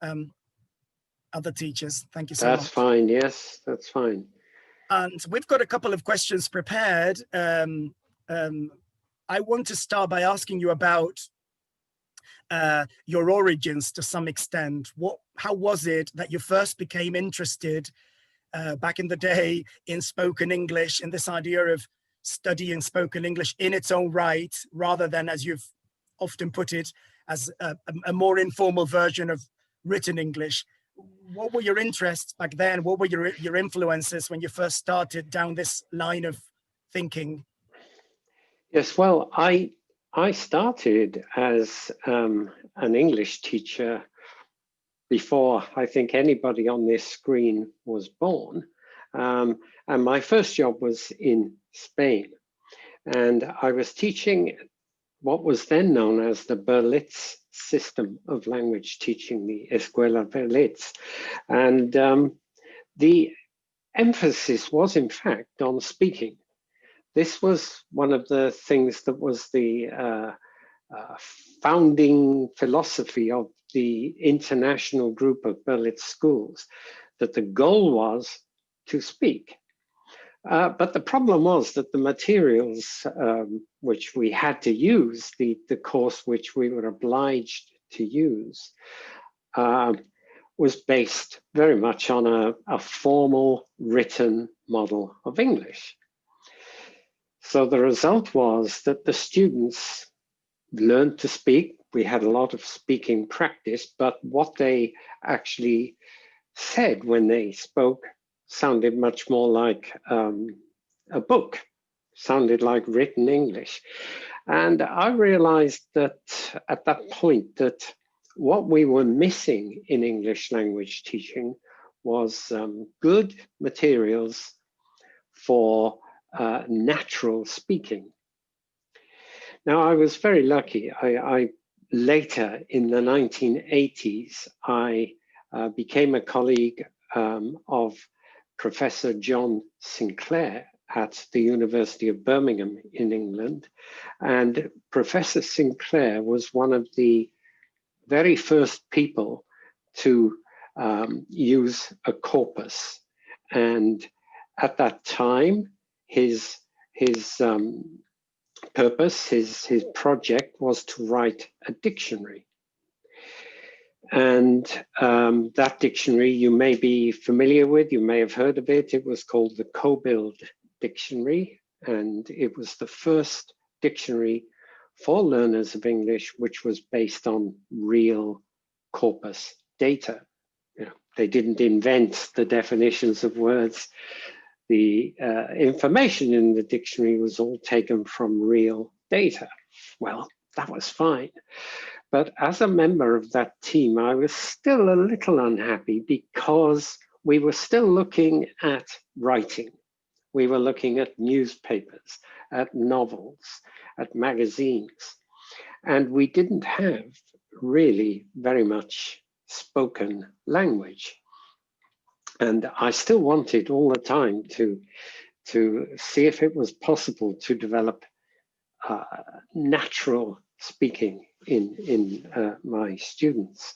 other teachers. Thank you so much. That's fine. Yes, that's fine. And we've got a couple of questions prepared. I want to start by asking you about your origins to some extent. How was it that you first became interested back in the day in spoken English, in this idea of studying spoken English in its own right, rather than, as you've often put it, as a more informal version of written English? What were your interests back then? What were your influences when you first started down this line of thinking? Yes, well, I started as an English teacher before I think anybody on this screen was born. And my first job was in Spain. And I was teaching what was then known as the Berlitz system of language teaching, the Escuela Berlitz. And the emphasis was, in fact, on speaking. This was one of the things that was the founding philosophy of the international group of Berlitz schools, that the goal was to speak. But the problem was that the materials which we had to use, the course which we were obliged to use, was based very much on a formal written model of English. So the result was that the students learned to speak. We had a lot of speaking practice, but what they actually said when they spoke sounded much more like a book, sounded like written English. And I realized that at that point that what we were missing in English language teaching was good materials for natural speaking. Now, I was very lucky. I later in the 1980s, I became a colleague of Professor John Sinclair at the University of Birmingham in England. And Professor Sinclair was one of the very first people to use a corpus. And at that time, his purpose, his project was to write a dictionary. And that dictionary you may be familiar with, you may have heard of it. It was called the Cobuild Dictionary, and it was the first dictionary for learners of English which was based on real corpus data. You know, they didn't invent the definitions of words. The information in the dictionary was all taken from real data. Well, that was fine. But as a member of that team, I was still a little unhappy because we were still looking at writing. We were looking at newspapers, at novels, at magazines, and we didn't have really very much spoken language. And I still wanted all the time to see if it was possible to develop natural speaking in my students.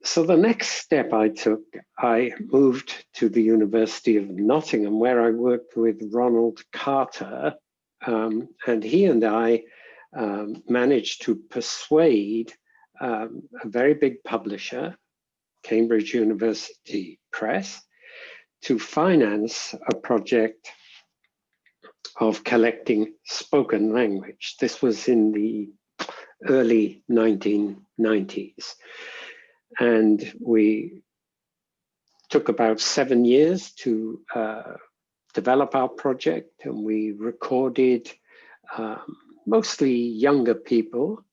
So the next step I took, I moved to the University of Nottingham, where I worked with Ronald Carter, and he and I managed to persuade a very big publisher, Cambridge University Press, to finance a project of collecting spoken language. This was in the early 1990s. And we took about 7 years to develop our project, and we recorded mostly younger people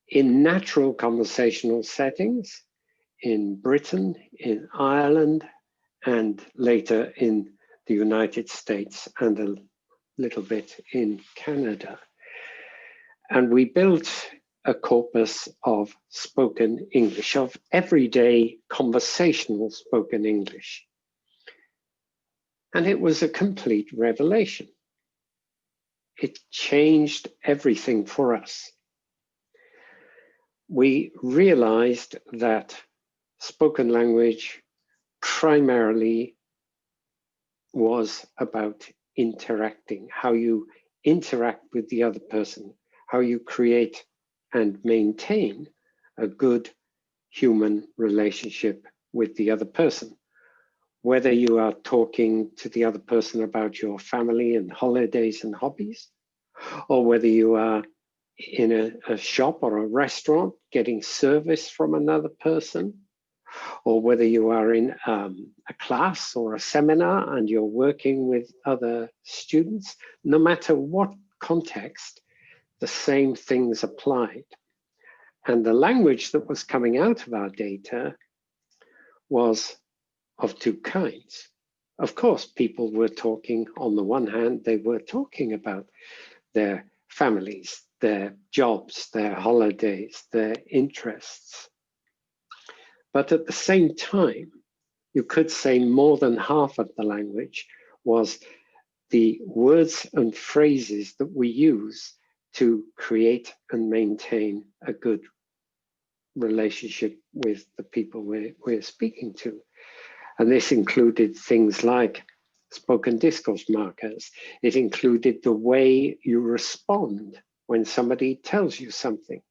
in natural conversational settings in Britain, in Ireland, and later in the United States and a little bit in Canada. And we built a corpus of spoken English, of everyday conversational spoken English. And it was a complete revelation. It changed everything for us. we realized that spoken language primarily was about interacting, how you interact with the other person, how you create and maintain a good human relationship with the other person. Whether you are talking to the other person about your family and holidays and hobbies, or whether you are in a shop or a restaurant getting service from another person, or whether you are in a class or a seminar and you're working with other students, no matter what context, the same things applied. And the language that was coming out of our data was of two kinds. Of course, people were talking, on the one hand, they were talking about their families, their jobs, their holidays, their interests. But at the same time, you could say more than half of the language was the words and phrases that we use to create and maintain a good relationship with the people we're speaking to. And this included things like spoken discourse markers. It included the way you respond when somebody tells you something.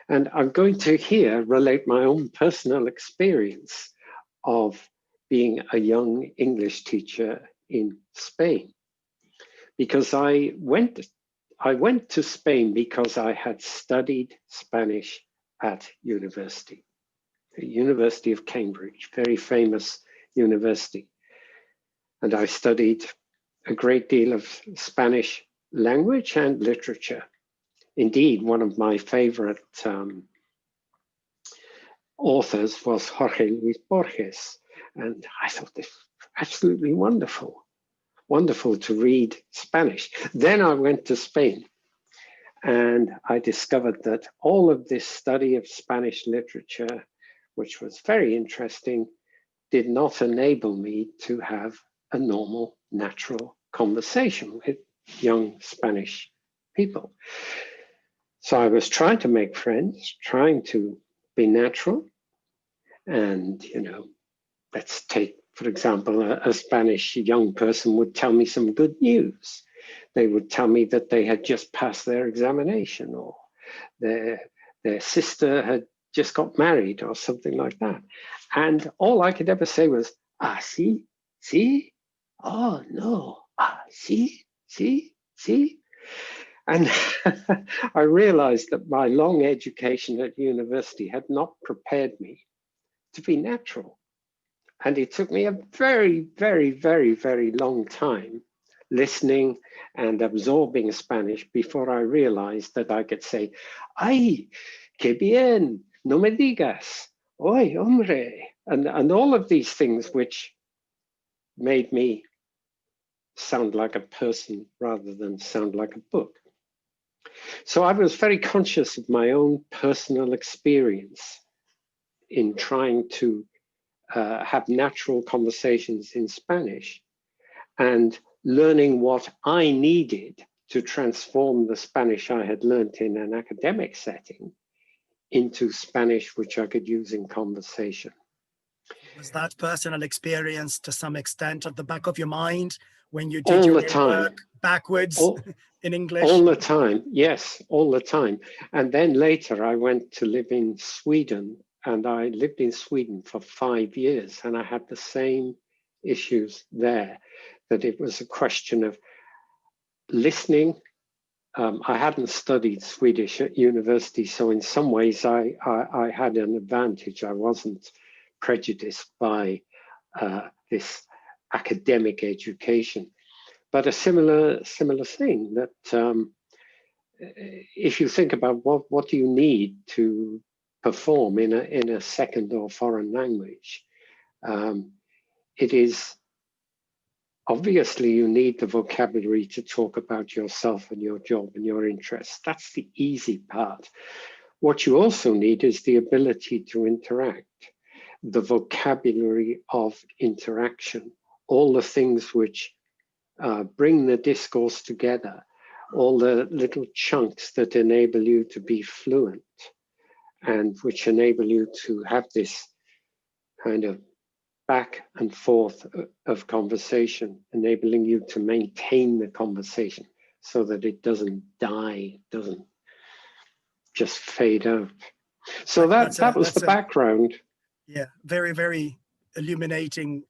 And I'm going to here relate my own personal experience of being a young English teacher in Spain, because I went to Spain because I had studied Spanish at university, the University of Cambridge, very famous university. And I studied a great deal of Spanish language and literature. Indeed, one of my favorite authors was Jorge Luis Borges. And I thought this was absolutely wonderful, wonderful to read Spanish. Then I went to Spain and I discovered that all of this study of Spanish literature, which was very interesting, did not enable me to have a normal, natural conversation with young Spanish people. So I was trying to make friends, trying to be natural. And, you know, let's take, for example, a Spanish young person would tell me some good news. They would tell me that they had just passed their examination, or their sister had just got married, or something like that. And all I could ever say was, ah, sí, sí, oh, no, ah, sí, sí, sí. And I realized that my long education at university had not prepared me to be natural. And it took me a very, very, very, very long time listening and absorbing Spanish before I realized that I could say, ay, qué bien, no me digas, oy, hombre, and all of these things which made me sound like a person rather than sound like a book. So I was very conscious of my own personal experience in trying to have natural conversations in Spanish, and learning what I needed to transform the Spanish I had learned in an academic setting into Spanish which I could use in conversation. Was that personal experience to some extent at the back of your mind when you did your work backwards in English? All the time, yes, all the time. And then later I went to live in Sweden, and I lived in Sweden for 5 years, and I had the same issues there, that it was a question of listening. I hadn't studied Swedish at university, so in some ways I had an advantage. I wasn't prejudiced by this academic education. But a similar thing, that if you think about what do you need to perform in a second or foreign language, it is obviously you need the vocabulary to talk about yourself and your job and your interests. That's the easy part. What you also need is the ability to interact, the vocabulary of interaction, all the things which bring the discourse together, all the little chunks that enable you to be fluent and which enable you to have this kind of back and forth of conversation, enabling you to maintain the conversation so that it doesn't die, doesn't just fade out. So that was the background. Yeah, very, very illuminating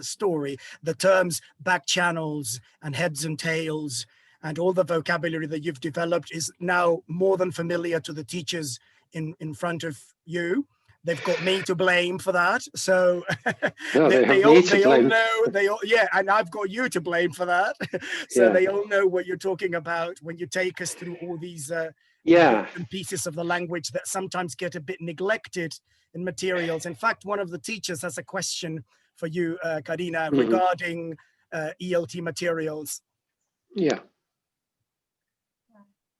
story. The terms back channels and heads and tails and all the vocabulary that you've developed is now more than familiar to the teachers in front of you. They've got me to blame for that. So no, they all know, yeah, and I've got you to blame for that. So yeah. They all know what you're talking about when you take us through all these pieces of the language that sometimes get a bit neglected in materials. In fact, one of the teachers has a question for you, Karina, regarding ELT materials. Yeah.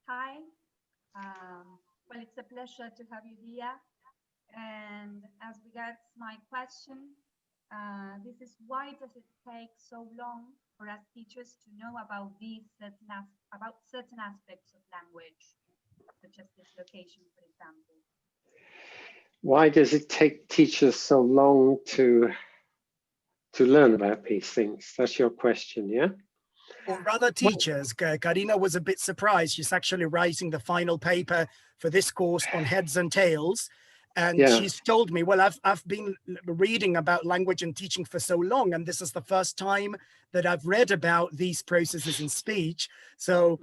Hi. Well, it's a pleasure to have you here. And as regards my question, this is why does it take so long for us teachers to know about certain aspects of language, such as dislocation, for example? Why does it take teachers so long to learn about these things? That's your question, yeah? Or rather teachers. Karina was a bit surprised. She's actually writing the final paper for this course on heads and tails. And she's told me, well, I've been reading about language and teaching for so long, and this is the first time that I've read about these processes in speech. So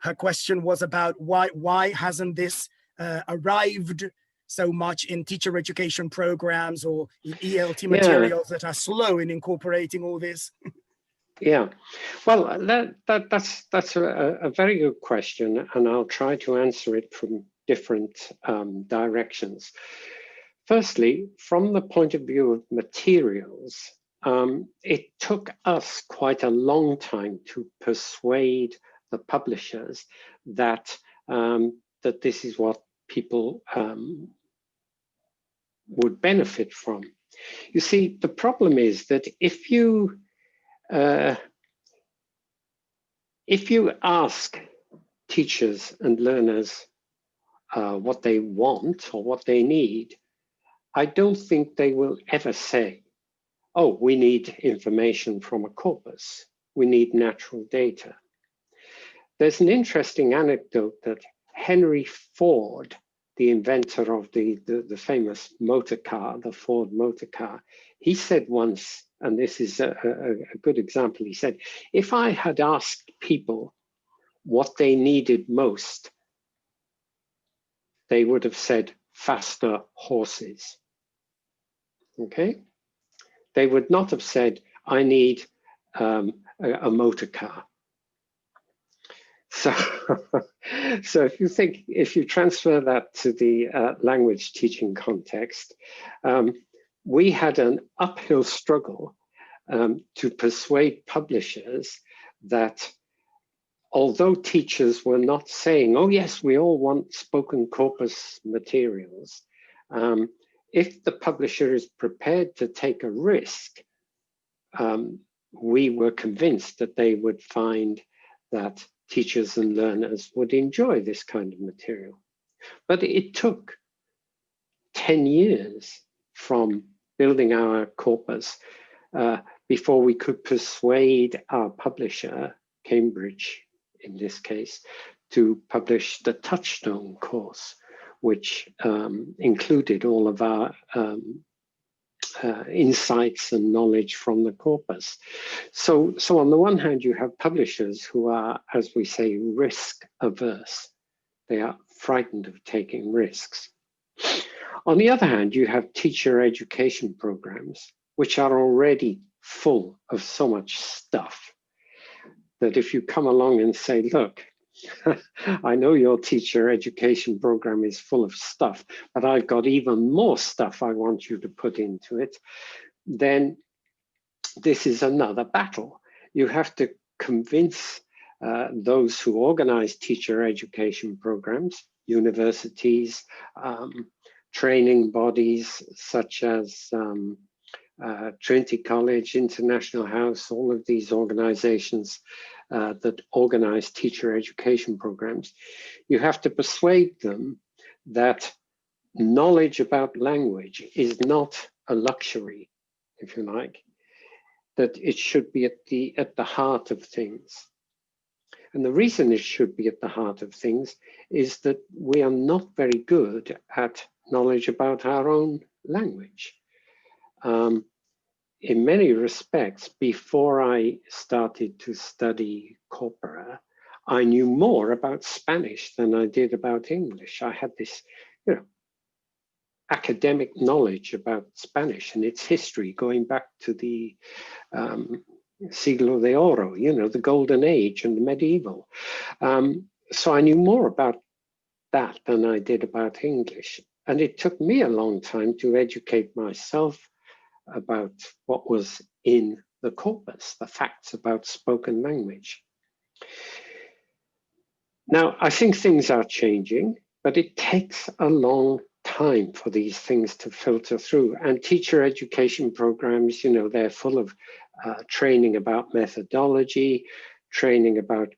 her question was about why hasn't this arrived so much in teacher education programs or in ELT materials that are slow in incorporating all this? Yeah, well, that's a very good question, and I'll try to answer it from different directions. Firstly, from the point of view of materials, it took us quite a long time to persuade the publishers that that this is what people would benefit from. You see, the problem is that if you ask teachers and learners what they want or what they need, I don't think they will ever say, oh, we need information from a corpus. We need natural data. There's an interesting anecdote that Henry Ford, the inventor of the famous motor car, the Ford motor car, he said once, and this is a good example, he said, if I had asked people what they needed most, they would have said faster horses. Okay? They would not have said, I need a motor car. So, so if you transfer that to the language teaching context, we had an uphill struggle to persuade publishers that although teachers were not saying, oh yes, we all want spoken corpus materials, if the publisher is prepared to take a risk, we were convinced that they would find that teachers and learners would enjoy this kind of material. But it took 10 years from building our corpus before we could persuade our publisher, Cambridge in this case, to publish the Touchstone course, which included all of our insights and knowledge from the corpus. So on the one hand, you have publishers who are, as we say, risk averse. They are frightened of taking risks. On the other hand, you have teacher education programs, which are already full of so much stuff that if you come along and say, look, I know your teacher education program is full of stuff, but I've got even more stuff I want you to put into it, then this is another battle. You have to convince those who organize teacher education programs, universities, training bodies such as Trinity College, International House, all of these organizations that organize teacher education programs, you have to persuade them that knowledge about language is not a luxury, if you like, that it should be at the heart of things. And the reason it should be at the heart of things is that we are not very good at knowledge about our own language. In many respects, before I started to study corpora, I knew more about Spanish than I did about English. I had this, academic knowledge about Spanish and its history going back to the Siglo de Oro, the Golden Age and the medieval. So I knew more about that than I did about English. And it took me a long time to educate myself about what was in the corpus, the facts about spoken language. Now, I think things are changing, but it takes a long time for these things to filter through. And teacher education programs, they're full of training about methodology, training about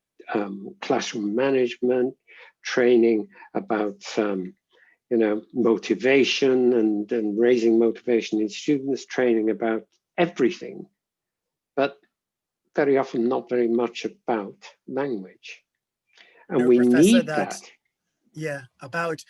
classroom management, training about motivation and raising motivation in students, training about everything, but very often not very much about language. And we need that. Yeah, about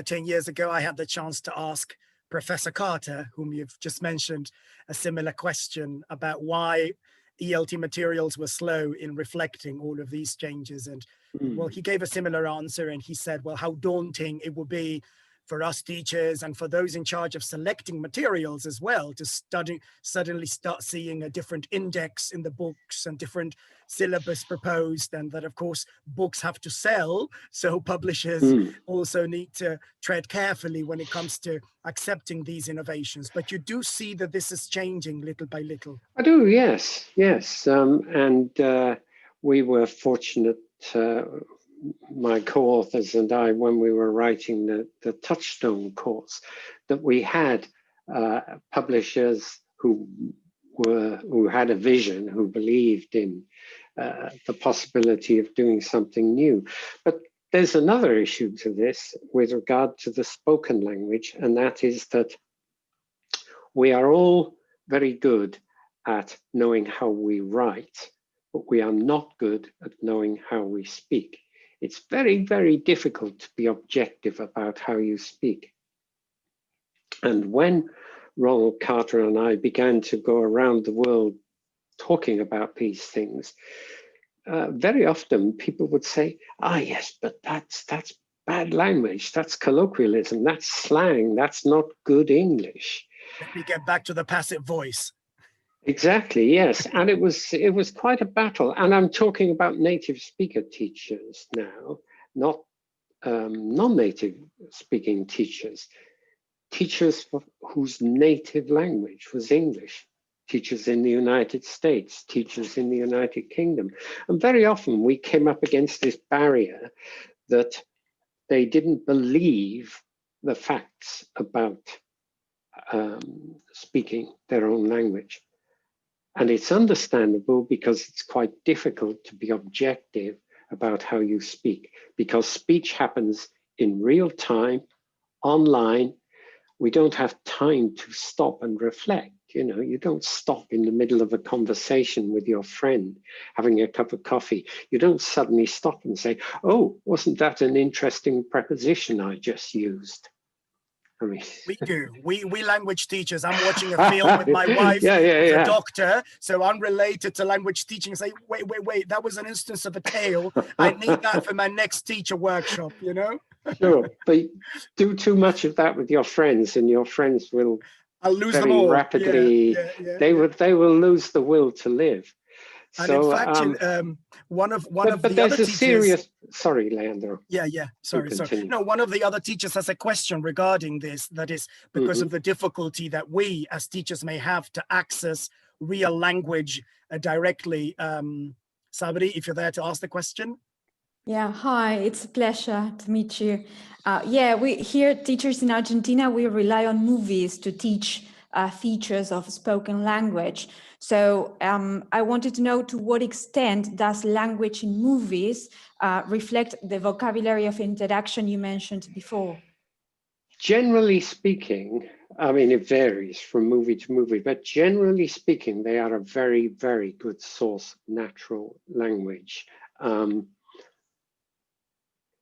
10 years ago, I had the chance to ask Professor Carter, whom you've just mentioned, a similar question about why ELT materials were slow in reflecting all of these changes. And well, he gave a similar answer, and he said, well, how daunting it would be for us teachers and for those in charge of selecting materials as well to suddenly start seeing a different index in the books and different syllabus proposed, and that of course books have to sell, so publishers also need to tread carefully when it comes to accepting these innovations. But you do see that this is changing little by little. I do, yes. And we were fortunate, my co-authors and I, when we were writing the Touchstone course, that we had publishers who had a vision, who believed in the possibility of doing something new. But there's another issue to this with regard to the spoken language, and that is that we are all very good at knowing how we write, but we are not good at knowing how we speak. It's very, very difficult to be objective about how you speak. And when Ronald Carter and I began to go around the world talking about these things, very often people would say, yes, but that's bad language, that's colloquialism, that's slang, that's not good English. Let me get back to the passive voice. Exactly, yes. And it was quite a battle. And I'm talking about native speaker teachers now, not non-native speaking teachers whose native language was English, teachers in the United States, teachers in the United Kingdom. And very often we came up against this barrier that they didn't believe the facts about speaking their own language. And it's understandable because it's quite difficult to be objective about how you speak, because speech happens in real time, online. We don't have time to stop and reflect. You don't stop in the middle of a conversation with your friend having a cup of coffee. You don't suddenly stop and say, oh, wasn't that an interesting preposition I just used? I mean, we do. We language teachers. I'm watching a film with my wife, who's a doctor, so unrelated to language teaching. Say, wait, that was an instance of a tale. I need that for my next teacher workshop. Sure, but do too much of that with your friends, and your friends will lose very them all rapidly. They will lose the will to live. And so, in fact, one of the there's other a teachers. Serious. Sorry, Leandro. Sorry. No, one of the other teachers has a question regarding this. That is because of the difficulty that we as teachers may have to access real language directly. Sabri, if you're there to ask the question. Yeah, hi, it's a pleasure to meet you. We here, teachers in Argentina, we rely on movies to teach features of spoken language. So I wanted to know, to what extent does language in movies reflect the vocabulary of interaction you mentioned before? Generally speaking, I mean, it varies from movie to movie, but generally speaking, they are a very, very good source of natural language.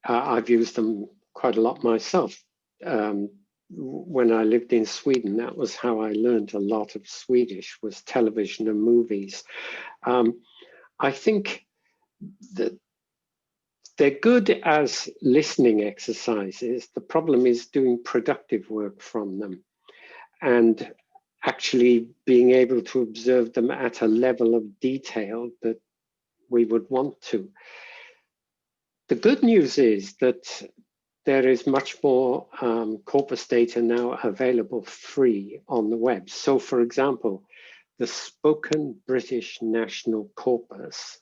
I've used them quite a lot myself. When I lived in Sweden, that was how I learned a lot of Swedish, was television and movies. I think that they're good as listening exercises. The problem is doing productive work from them and actually being able to observe them at a level of detail that we would want to. The good news is that there is much more corpus data now available free on the web. So for example, the Spoken British National Corpus,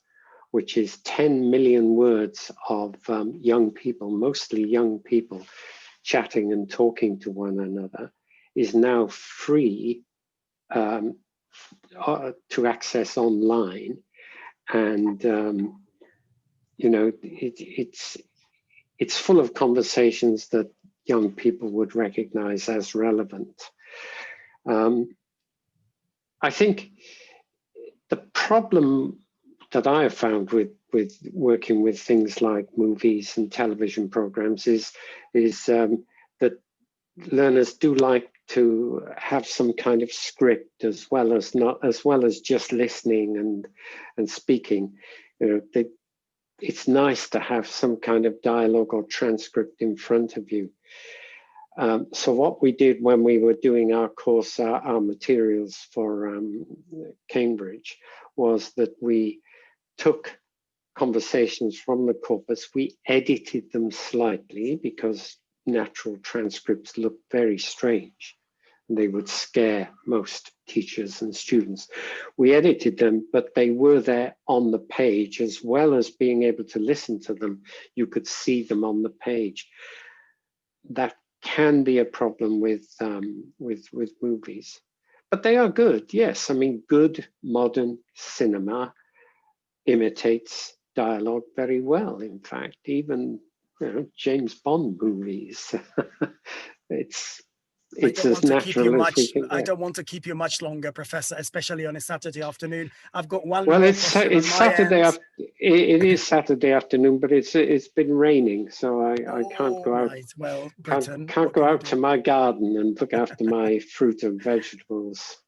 which is 10 million words of young people, mostly young people, chatting and talking to one another, is now free to access online. And, you know, it's full of conversations that young people would recognize as relevant. I think the problem that I have found with working with things like movies and television programs is that learners do like to have some kind of script as well as just listening and speaking. You know, it's nice to have some kind of dialogue or transcript in front of you. So what we did when we were doing our course, our materials for Cambridge, was that we took conversations from the corpus, we edited them slightly because natural transcripts look very strange. They would scare most teachers and students. We edited them, but they were there on the page. As well as being able to listen to them, you could see them on the page. That can be a problem with movies, but they are good. Yes, I mean, good modern cinema imitates dialogue very well. In fact, even, you know, James Bond movies, it's as natural as we can get. I don't want to keep you much longer, Professor, especially on a Saturday afternoon. I've got one well, more it's question on my Saturday end. It is Saturday afternoon, but it's been raining, so I can't go out. Right. Well, Britain, Britain, can't go out to my garden and look after my fruit and vegetables.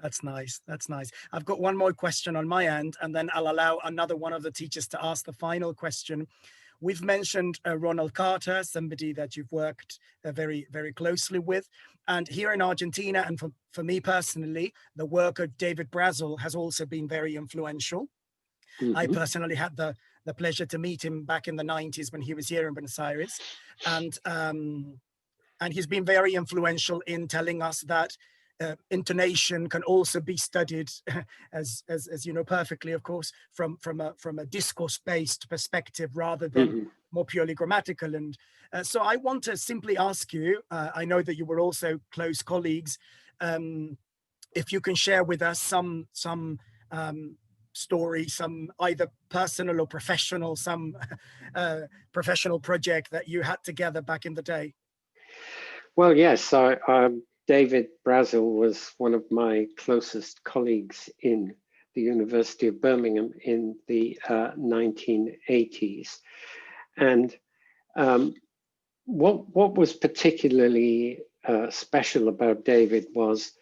That's nice. That's nice. I've got one more question on my end, and then I'll allow another one of the teachers to ask the final question. We've mentioned Ronald Carter, somebody that you've worked very, very closely with. And here in Argentina, and for me personally, the work of David Brazel has also been very influential. Mm-hmm. I personally had the pleasure to meet him back in the 90s when he was here in Buenos Aires. And he's been very influential in telling us that intonation can also be studied, as you know perfectly, of course, from a discourse-based perspective rather than more purely grammatical. And so I want to simply ask you, I know that you were also close colleagues, if you can share with us some story, some either personal or professional, some professional project that you had together back in the day. Well, yes, David Brazel was one of my closest colleagues in the University of Birmingham in the 1980s. And what was particularly special about David was,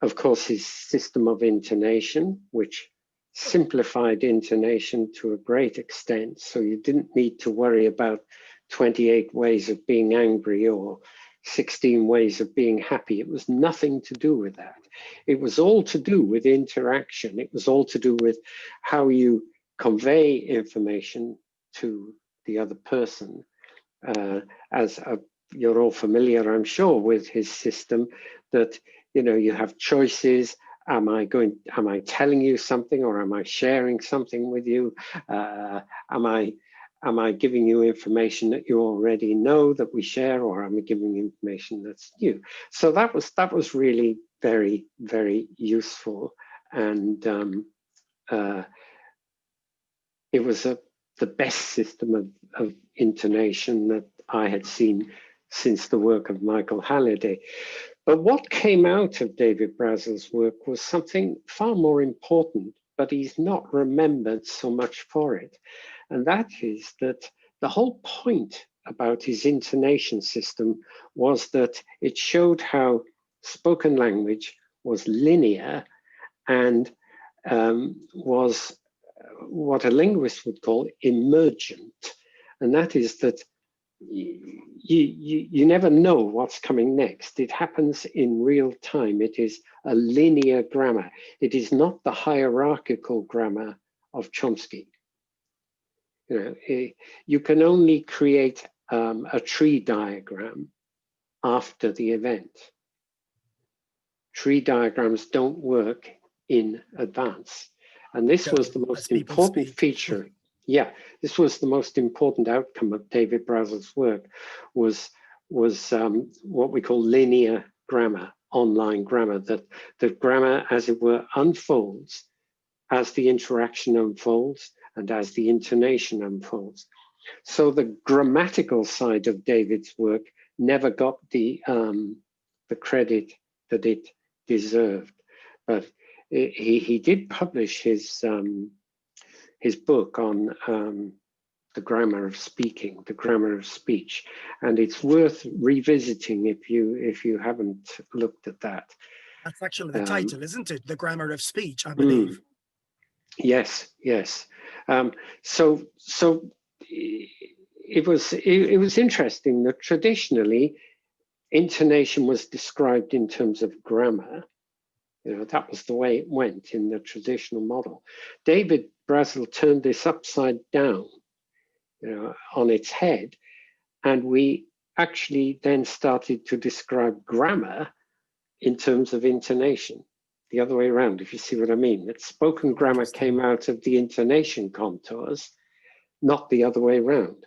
of course, his system of intonation, which simplified intonation to a great extent. So you didn't need to worry about 28 ways of being angry or 16 ways of being happy. It was nothing to do with that. It was all to do with interaction. It was all to do with how you convey information to the other person. You're all familiar, I'm sure, with his system that, you know, you have choices. Am I telling you something, or am I sharing something with you? Am I am I giving you information that you already know that we share, or am I giving you information that's new? So that was really very, very useful, and it was the best system of intonation that I had seen since the work of Michael Halliday. But what came out of David Brazel's work was something far more important, but he's not remembered so much for it. And that is that the whole point about his intonation system was that it showed how spoken language was linear and was what a linguist would call emergent. And that is that you never know what's coming next. It happens in real time. It is a linear grammar. It is not the hierarchical grammar of Chomsky. You can only create a tree diagram after the event. Tree diagrams don't work in advance. And this was the most important feature. Yeah, this was the most important outcome of David Brazel's work, was what we call linear grammar, online grammar, that the grammar, as it were, unfolds as the interaction unfolds and as the intonation unfolds. So the grammatical side of David's work never got the credit that it deserved, but he did publish his book on the grammar of speaking, the grammar of speech, and it's worth revisiting if you haven't looked at that. That's actually the title, isn't it? The Grammar of Speech, I believe. Yes, yes. So it was interesting that traditionally intonation was described in terms of grammar. That was the way it went in the traditional model. David Brazel turned this upside down, on its head, and we actually then started to describe grammar in terms of intonation, the other way around, if you see what I mean. That spoken grammar came out of the intonation contours, not the other way around.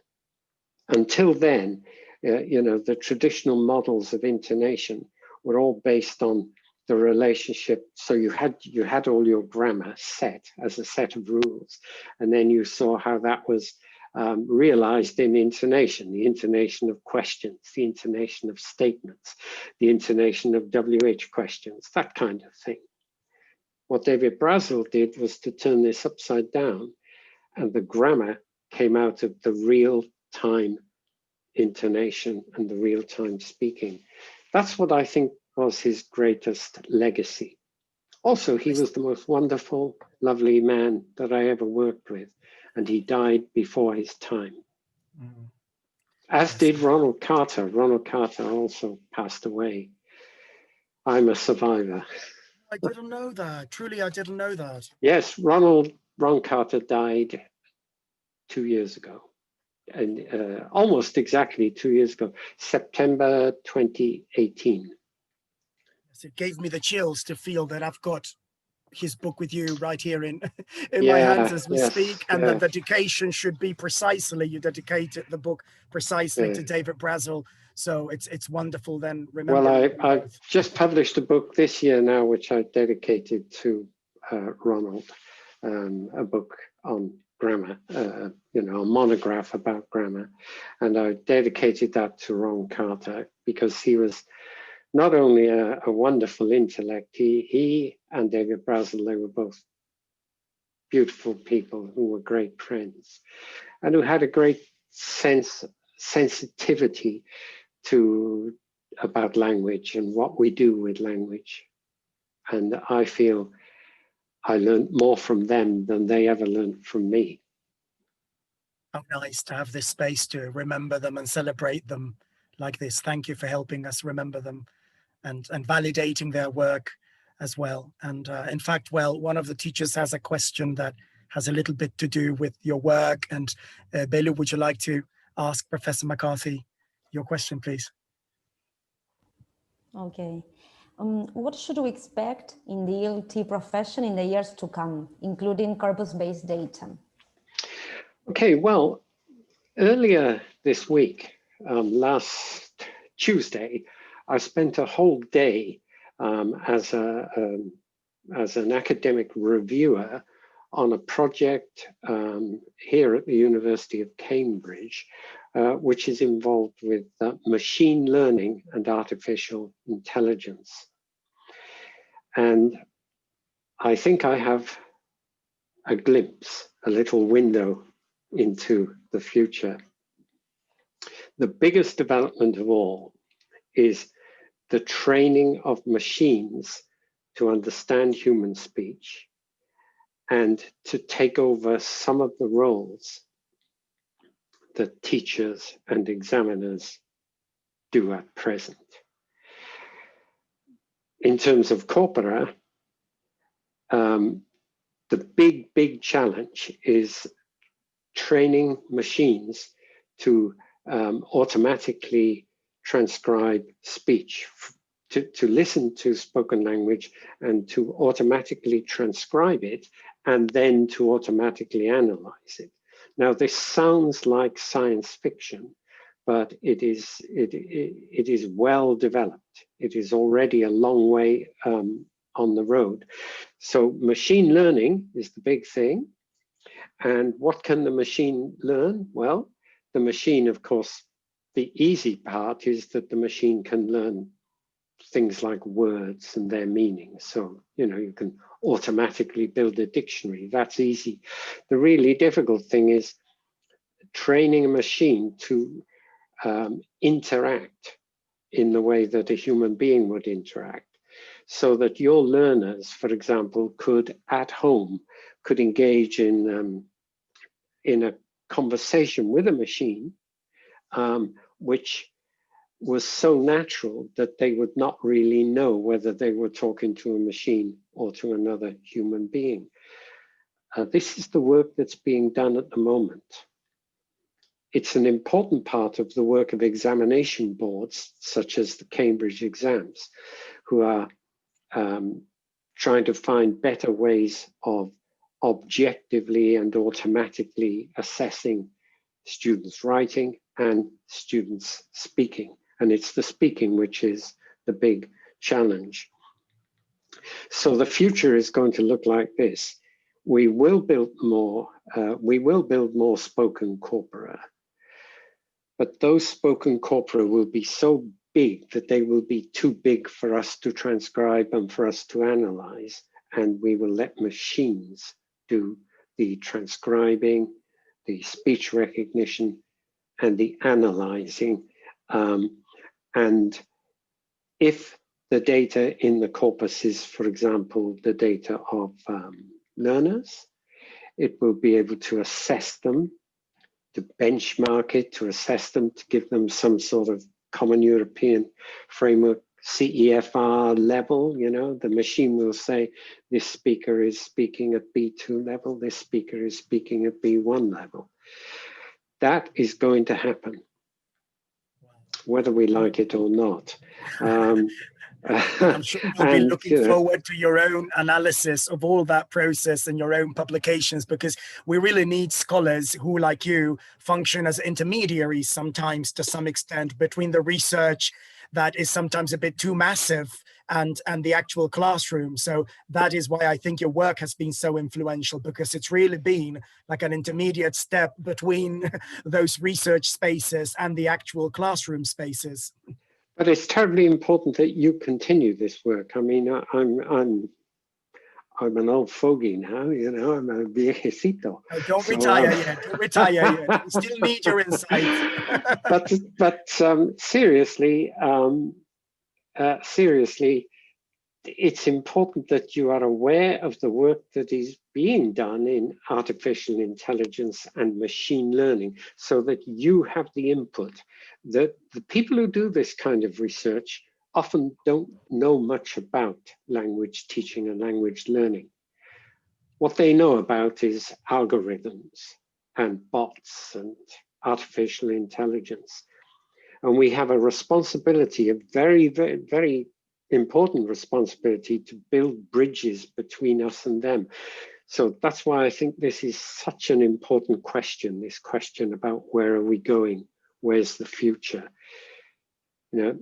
Until then, the traditional models of intonation were all based on the relationship. So you had all your grammar set as a set of rules, and then you saw how that was realized in intonation, the intonation of questions, the intonation of statements, the intonation of WH questions, that kind of thing. What David Brazel did was to turn this upside down, and the grammar came out of the real-time intonation and the real-time speaking. That's what I think was his greatest legacy. Also, he was the most wonderful, lovely man that I ever worked with, and he died before his time. As did Ronald Carter. Ronald Carter also passed away. I'm a survivor. I didn't know that. Truly, I didn't know that. Yes, Ron Carter died 2 years ago, and almost exactly 2 years ago, September 2018. Yes, it gave me the chills to feel that I've got his book with you right here in my hands as we speak, and that the dedication should be precisely, you dedicated the book precisely to David Brazel. So it's wonderful then. Remember, well, I've just published a book this year now, which I dedicated to Ronald, a book on grammar, a monograph about grammar. And I dedicated that to Ron Carter because he was not only a wonderful intellect, he and David Brazel, they were both beautiful people who were great friends and who had a great sensitivity about language and what we do with language. And I feel I learned more from them than they ever learned from me. How nice to have this space to remember them and celebrate them like this. Thank you for helping us remember them and validating their work as well. And in fact, one of the teachers has a question that has a little bit to do with your work. And Belu, would you like to ask Professor McCarthy your question, please? Okay. What should we expect in the ELT profession in the years to come, including corpus-based data? Okay, well, Earlier this week, last Tuesday, I spent a whole day as an academic reviewer on a project here at the University of Cambridge, which is involved with machine learning and artificial intelligence. And I think I have a glimpse, a little window into the future. The biggest development of all is the training of machines to understand human speech and to take over some of the roles that teachers and examiners do at present. In terms of corpora, the big challenge is training machines to automatically transcribe speech, to listen to spoken language and to automatically transcribe it, and then to automatically analyze it. Now, this sounds like science fiction, but it is well developed. It is already a long way on the road. So machine learning is the big thing. And what can the machine learn? Well, the machine, of course, the easy part is that the machine can learn things like words and their meaning. So, you know, you can automatically build a dictionary. That's easy. The really difficult thing is training a machine to interact in the way that a human being would interact, so that your learners, for example, could at home could engage in a conversation with a machine, which was so natural that they would not really know whether they were talking to a machine or to another human being. This is the work that's being done at the moment. It's an important part of the work of examination boards, such as the Cambridge exams, who are trying to find better ways of objectively and automatically assessing students' writing and students' speaking. And it's the speaking which is the big challenge. So the future is going to look like this. We will build more spoken corpora, but those spoken corpora will be so big that they will be too big for us to transcribe and for us to analyze, and we will let machines do the transcribing, the speech recognition, and the analyzing. And if the data in the corpus is, for example, the data of learners, it will be able to assess them, to benchmark it, to assess them, to give them some sort of common European framework, CEFR level. You know, the machine will say, this speaker is speaking at B2 level, this speaker is speaking at B1 level. That is going to happen, whether we like it or not. I'm sure you'll be looking forward to your own analysis of all that process and your own publications, because we really need scholars who, like you, function as intermediaries sometimes to some extent between the research that is sometimes a bit too massive and the actual classroom. So that is why I think your work has been so influential, because it's really been like an intermediate step between those research spaces and the actual classroom spaces. But it's terribly important that you continue this work. I mean, I'm an old fogey now, you know, I'm a viejecito. Oh, don't retire yet, don't retire yet. We still need your insights. but seriously, it's important that you are aware of the work that is being done in artificial intelligence and machine learning, so that you have the input. That the people who do this kind of research often don't know much about language teaching and language learning. What they know about is algorithms and bots and artificial intelligence. And we have a responsibility, a very, very, very important responsibility, to build bridges between us and them. So that's why I think this is such an important question, this question about where are we going? Where's the future? You know,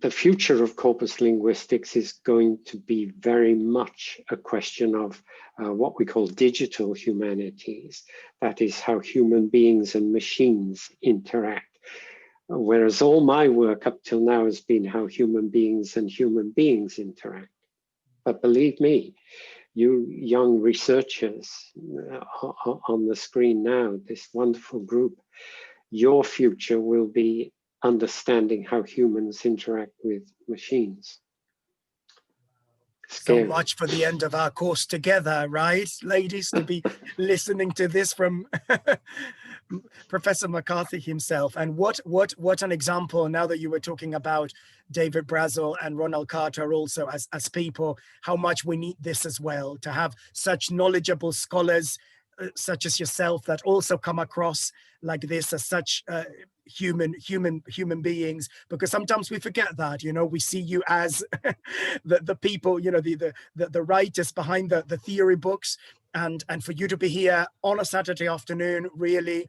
the future of corpus linguistics is going to be very much a question of what we call digital humanities. That is how human beings and machines interact. Whereas all my work up till now has been how human beings and human beings interact. But believe me, you young researchers on the screen now, this wonderful group, your future will be understanding how humans interact with machines. Scary. So much for the end of our course together, right, ladies, to be listening to this from Professor McCarthy himself. And what an example, now that you were talking about David Brazel and Ronald Carter also as people, how much we need this as well, to have such knowledgeable scholars such as yourself that also come across like this as such human beings, because sometimes we forget that, you know, we see you as the people, you know, the writers behind the theory books, and for you to be here on a Saturday afternoon, really,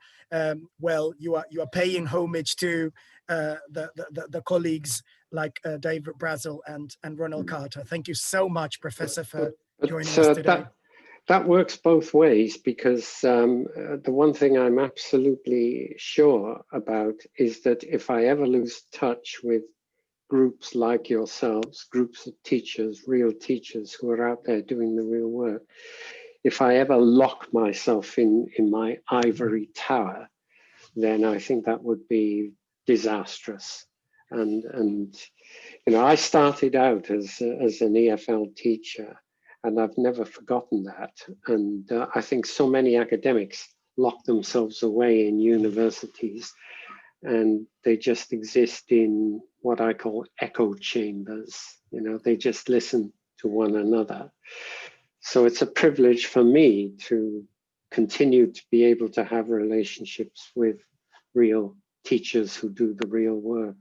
well, you are paying homage to the colleagues like David Brazel and Ronald Carter. Thank you so much, Professor, for joining us today. That works both ways, because the one thing I'm absolutely sure about is that if I ever lose touch with groups like yourselves, groups of teachers, real teachers who are out there doing the real work, if I ever lock myself in my ivory tower, then I think that would be disastrous. And you know, I started out as an EFL teacher, and I've never forgotten that. And I think so many academics lock themselves away in universities, and they just exist in what I call echo chambers. You know, they just listen to one another. So it's a privilege for me to continue to be able to have relationships with real teachers who do the real work.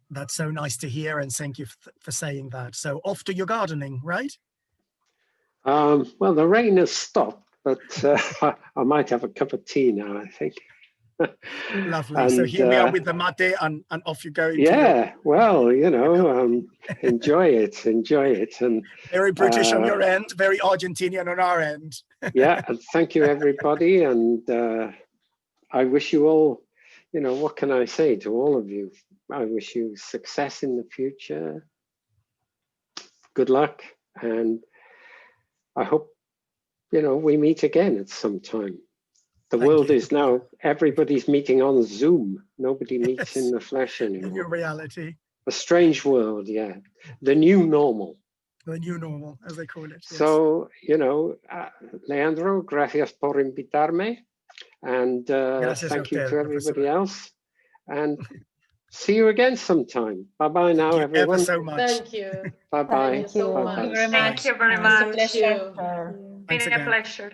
That's so nice to hear, and thank you for saying that. So off to your gardening, right? Well, the rain has stopped, but I might have a cup of tea now, I think. Lovely. So here we are with the mate, and off you go. Yeah, well, you know, enjoy it. And very British on your end, very Argentinian on our end. Yeah, and thank you, everybody. And I wish you all, you know, what can I say to all of you? I wish you success in the future. Good luck. And I hope, you know, we meet again at some time. The world is now, everybody's meeting on Zoom. Nobody meets in the flesh anymore. In your reality. A strange world, yeah. The new normal. The new normal, as they call it. Yes. So, you know, Leandro, gracias por invitarme. And thank you to everybody else. And see you again sometime. Bye-bye now, everyone. Ever so much. Thank you. Bye-bye. Thank you so much. Thank you very much. Thank you. Been a pleasure.